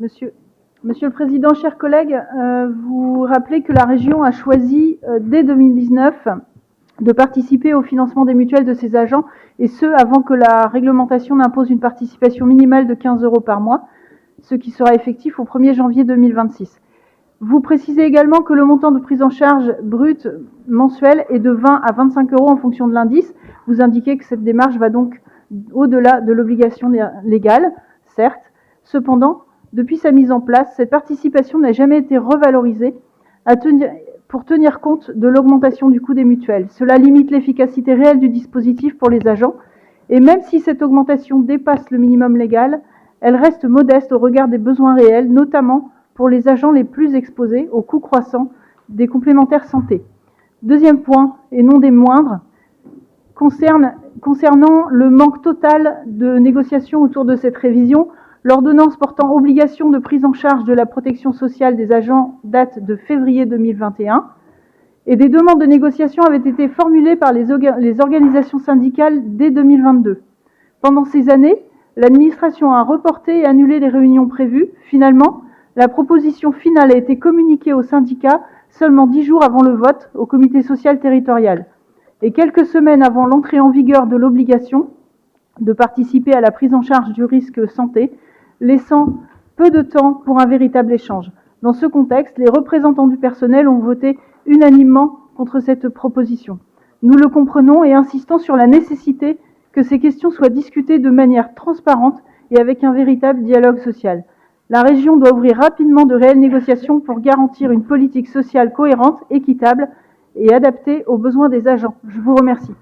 Monsieur le Président, chers collègues, vous rappelez que la région a choisi dès 2019 de participer au financement des mutuelles de ses agents, et ce, avant que la réglementation n'impose une participation minimale de 15 € par mois, ce qui sera effectif au 1er janvier 2026. Vous précisez également que le montant de prise en charge brut mensuel est de 20 à 25 € en fonction de l'indice. Vous indiquez que cette démarche va donc au-delà de l'obligation légale, certes. Cependant, depuis sa mise en place, cette participation n'a jamais été revalorisée pour tenir compte de l'augmentation du coût des mutuelles. Cela limite l'efficacité réelle du dispositif pour les agents, et même si cette augmentation dépasse le minimum légal, elle reste modeste au regard des besoins réels, notamment pour les agents les plus exposés aux coûts croissants des complémentaires santé. Deuxième point, et non des moindres, concernant le manque total de négociations autour de cette révision, l'ordonnance portant obligation de prise en charge de la protection sociale des agents date de février 2021 et des demandes de négociation avaient été formulées par les organisations syndicales dès 2022. Pendant ces années, l'administration a reporté et annulé les réunions prévues. Finalement, la proposition finale a été communiquée aux syndicats seulement 10 jours avant le vote au comité social territorial et quelques semaines avant l'entrée en vigueur de l'obligation de participer à la prise en charge du risque santé, laissant peu de temps pour un véritable échange. Dans ce contexte, les représentants du personnel ont voté unanimement contre cette proposition. Nous le comprenons et insistons sur la nécessité que ces questions soient discutées de manière transparente et avec un véritable dialogue social. La région doit ouvrir rapidement de réelles négociations pour garantir une politique sociale cohérente, équitable et adaptée aux besoins des agents. Je vous remercie.